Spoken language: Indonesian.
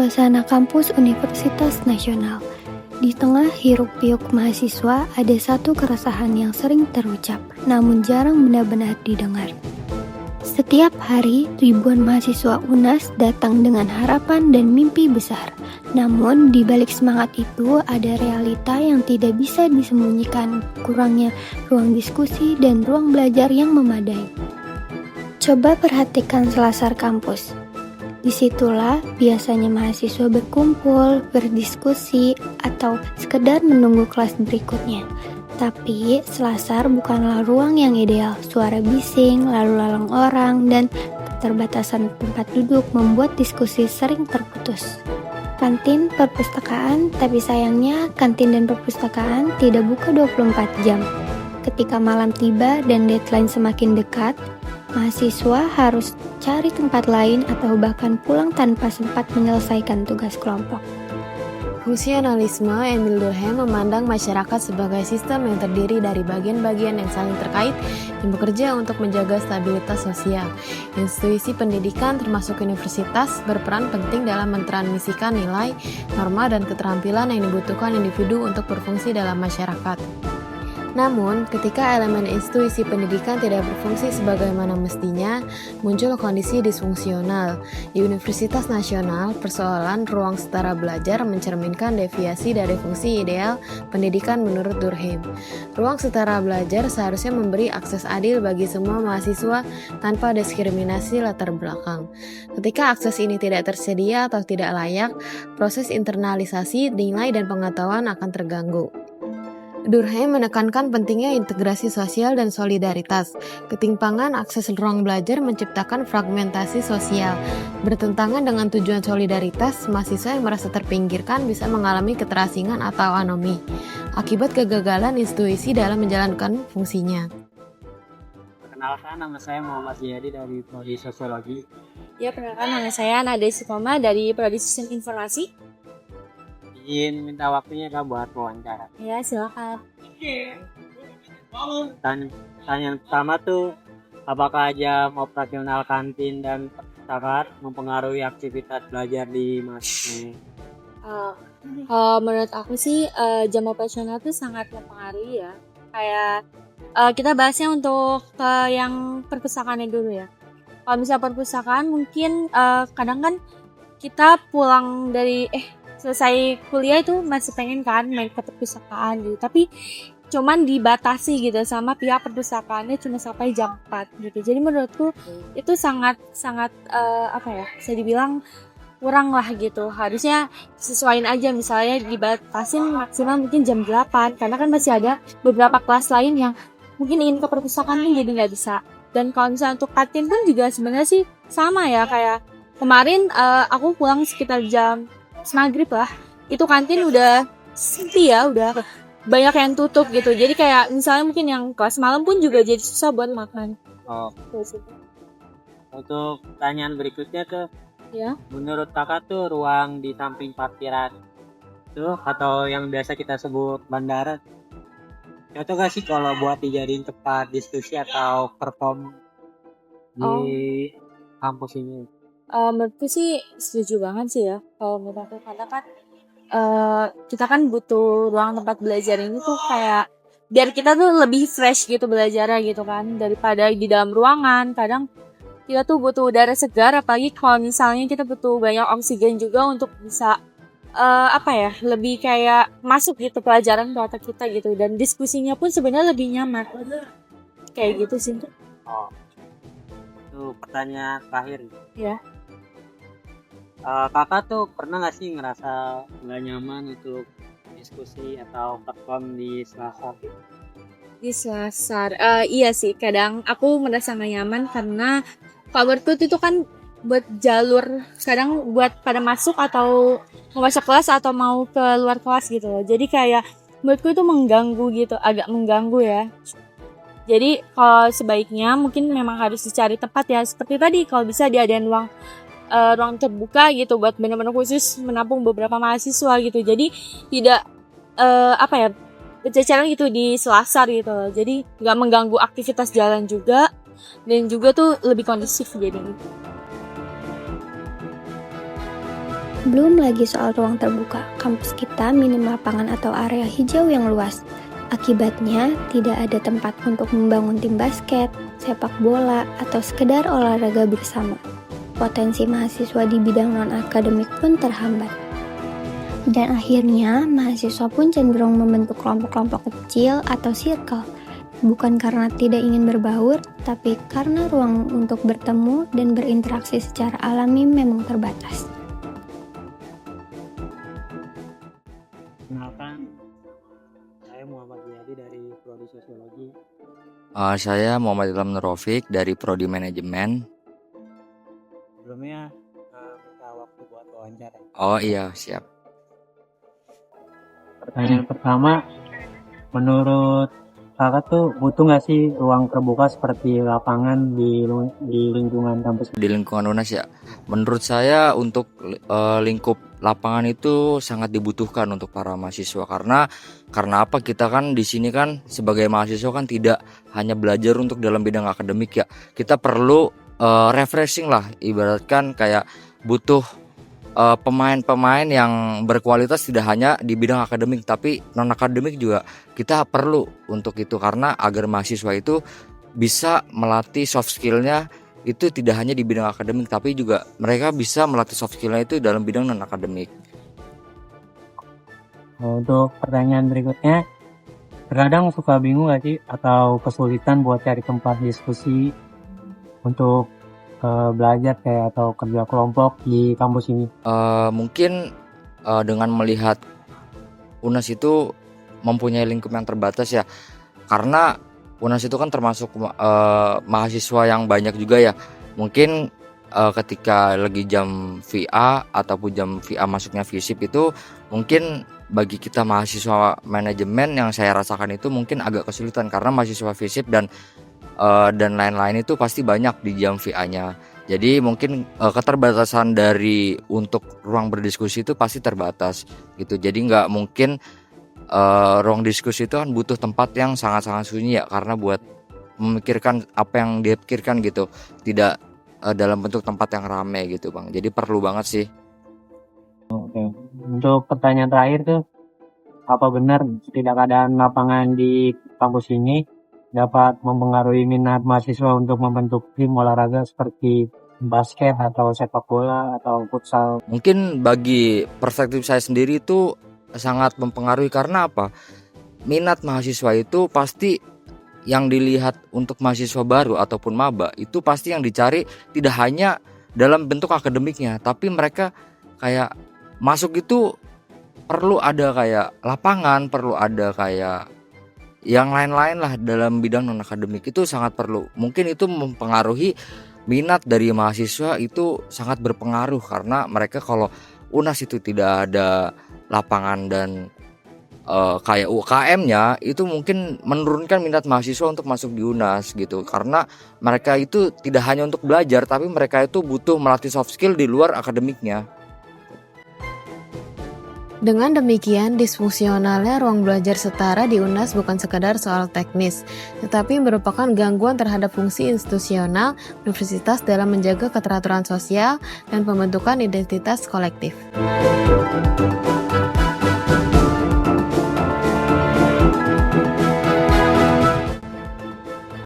suasana kampus Universitas Nasional. Di tengah hiruk-pikuk mahasiswa, ada satu keresahan yang sering terucap, namun jarang benar-benar didengar. Setiap hari, ribuan mahasiswa UNAS datang dengan harapan dan mimpi besar. Namun, di balik semangat itu, ada realita yang tidak bisa disembunyikan, kurangnya ruang diskusi dan ruang belajar yang memadai. Coba perhatikan selasar kampus. Disitulah biasanya mahasiswa berkumpul, berdiskusi, atau sekedar menunggu kelas berikutnya. Tapi selasar bukanlah ruang yang ideal. Suara bising, lalu lalang orang, dan keterbatasan tempat duduk membuat diskusi sering terputus. Kantin perpustakaan, tapi sayangnya kantin dan perpustakaan tidak buka 24 jam. Ketika malam tiba dan deadline semakin dekat, mahasiswa harus cari tempat lain atau bahkan pulang tanpa sempat menyelesaikan tugas kelompok. Fungsionalisme Emil Durkheim memandang masyarakat sebagai sistem yang terdiri dari bagian-bagian yang saling terkait yang bekerja untuk menjaga stabilitas sosial. Institusi pendidikan termasuk universitas berperan penting dalam mentransmisikan nilai, norma, dan keterampilan yang dibutuhkan individu untuk berfungsi dalam masyarakat. Namun, ketika elemen institusi pendidikan tidak berfungsi sebagaimana mestinya, muncul kondisi disfungsional. Di Universitas Nasional, persoalan ruang setara belajar mencerminkan deviasi dari fungsi ideal pendidikan menurut Durkheim. Ruang setara belajar seharusnya memberi akses adil bagi semua mahasiswa tanpa diskriminasi latar belakang. Ketika akses ini tidak tersedia atau tidak layak, proses internalisasi nilai dan pengetahuan akan terganggu. Durkheim menekankan pentingnya integrasi sosial dan solidaritas. Ketimpangan akses ruang belajar menciptakan fragmentasi sosial. Bertentangan dengan tujuan solidaritas, mahasiswa yang merasa terpinggirkan bisa mengalami keterasingan atau anomi, akibat kegagalan institusi dalam menjalankan fungsinya. Perkenalkan, nama saya Muhammad Ziyadi dari Prodi Sosiologi. Ya, perkenalkan, nama saya Nada Istiqomah dari Prodi Sistem Informasi. Izin minta waktunya Kak buat wawancara. Ya, silakan. Tanya pertama tuh, apakah jam operasional kantin dan perpustakaan mempengaruhi aktivitas belajar di mahasiswa? Menurut aku sih jam operasional itu sangat mempengaruhi ya. Kayak kita bahasnya untuk yang perpustakaannya dulu ya. Kalau misalnya perpustakaan mungkin kadang kan kita pulang dari selesai kuliah itu masih pengen kan main ke perpustakaan gitu, tapi cuman dibatasi gitu sama pihak perpustakaannya cuma sampai jam 4 gitu. Jadi menurutku itu sangat bisa dibilang kurang lah gitu. Harusnya sesuaiin aja, misalnya dibatasin maksimal mungkin jam 8 karena kan masih ada beberapa kelas lain yang mungkin ingin ke perpustakaan kan jadi nggak bisa. Dan kalau misalnya untuk kantin pun juga sebenarnya sih sama ya, kayak kemarin aku pulang sekitar jam maghrib lah, itu kantin udah sepi ya, udah banyak yang tutup gitu. Jadi kayak misalnya mungkin yang kelas malam pun juga jadi susah buat makan. Untuk pertanyaan berikutnya tuh, Ya. menurut kakak tuh ruang di samping parkiran tuh atau yang biasa kita sebut bandara, cocok gak sih kalau buat dijadiin tempat diskusi atau perform di kampus ini? Menurutku sih setuju banget sih ya kalau menurut aku, karena kan kita kan butuh ruang tempat belajar ini tuh kayak biar kita tuh lebih fresh gitu belajarnya gitu kan, daripada di dalam ruangan. Kadang kita tuh butuh udara segar, apalagi kalau misalnya kita butuh banyak oksigen juga untuk bisa lebih kayak masuk gitu pelajaran ke otak kita gitu, dan diskusinya pun sebenarnya lebih nyaman kayak gitu sih. Itu pertanyaan terakhir Ya. Kakak tuh pernah gak sih ngerasa gak nyaman untuk diskusi atau perform di Selasar? Di Selasar, iya sih, kadang aku merasa gak nyaman karena menurutku itu kan buat jalur, kadang buat pada masuk atau mau masuk kelas atau mau ke luar kelas gitu loh. Jadi kayak menurutku itu mengganggu gitu, agak mengganggu ya. Jadi kalau sebaiknya mungkin memang harus dicari tempat ya, seperti tadi kalau bisa diadain ruang terbuka gitu buat benar-benar khusus menampung beberapa mahasiswa gitu. Jadi tidak berceceran gitu di Selasar gitu. Jadi nggak mengganggu aktivitas jalan juga, dan juga tuh lebih kondusif jadi. Belum lagi soal ruang terbuka, kampus kita minim lapangan atau area hijau yang luas. Akibatnya, tidak ada tempat untuk membangun tim basket, sepak bola, atau sekedar olahraga bersama. Potensi mahasiswa di bidang non-akademik pun terhambat. Dan akhirnya, mahasiswa pun cenderung membentuk kelompok-kelompok kecil atau circle. Bukan karena tidak ingin berbaur, tapi karena ruang untuk bertemu dan berinteraksi secara alami memang terbatas. Kenalkan, saya Muhammad Wiyadi dari Prodi Sosiologi. Saya Muhammad Ilham Nurofik dari Prodi Manajemen. Sebelumnya minta waktu buat wawancara. Oh iya, siap. Pertanyaan pertama, menurut kakak tuh butuh nggak sih ruang terbuka seperti lapangan di lingkungan kampus? Di lingkungan UNAS ya, menurut saya untuk lingkup lapangan itu sangat dibutuhkan untuk para mahasiswa karena apa, kita kan di sini kan sebagai mahasiswa kan tidak hanya belajar untuk dalam bidang akademik ya, kita perlu refreshing lah, ibaratkan kayak butuh pemain-pemain yang berkualitas tidak hanya di bidang akademik tapi non akademik juga kita perlu untuk itu, karena agar mahasiswa itu bisa melatih soft skillnya itu tidak hanya di bidang akademik tapi juga mereka bisa melatih soft skillnya itu dalam bidang non akademik. Untuk pertanyaan berikutnya, terkadang suka bingung gak sih atau kesulitan buat cari tempat diskusi untuk belajar kayak atau kerja kelompok di kampus ini? Mungkin dengan melihat UNAS itu mempunyai lingkup yang terbatas ya, karena UNAS itu kan termasuk mahasiswa yang banyak juga ya. Mungkin ketika lagi jam VA ataupun jam VA masuknya FISIP itu mungkin bagi kita mahasiswa manajemen yang saya rasakan itu mungkin agak kesulitan karena mahasiswa FISIP dan lain-lain itu pasti banyak di jam VA-nya. Jadi mungkin keterbatasan dari untuk ruang berdiskusi itu pasti terbatas gitu. Jadi nggak mungkin ruang diskusi itu kan butuh tempat yang sangat-sangat sunyi ya, karena buat memikirkan apa yang dia pikirkan gitu, tidak dalam bentuk tempat yang ramai gitu Bang. Jadi perlu banget sih. Oke. Untuk pertanyaan terakhir tuh, apa benar ketidakadaan lapangan di kampus ini dapat mempengaruhi minat mahasiswa untuk membentuk tim olahraga seperti basket atau sepak bola atau futsal? Mungkin bagi perspektif saya sendiri itu sangat mempengaruhi, karena apa? Minat mahasiswa itu pasti yang dilihat untuk mahasiswa baru ataupun maba itu pasti yang dicari tidak hanya dalam bentuk akademiknya, tapi mereka kayak masuk itu perlu ada kayak lapangan, perlu ada kayak yang lain-lain lah dalam bidang non akademik, itu sangat perlu. Mungkin itu mempengaruhi minat dari mahasiswa, itu sangat berpengaruh karena mereka kalau UNAS itu tidak ada lapangan dan kayak UKM-nya itu mungkin menurunkan minat mahasiswa untuk masuk di UNAS gitu, karena mereka itu tidak hanya untuk belajar tapi mereka itu butuh melatih soft skill di luar akademiknya. Dengan demikian, disfungsionalnya ruang belajar setara di UNAS bukan sekadar soal teknis, tetapi merupakan gangguan terhadap fungsi institusional universitas dalam menjaga keteraturan sosial dan pembentukan identitas kolektif.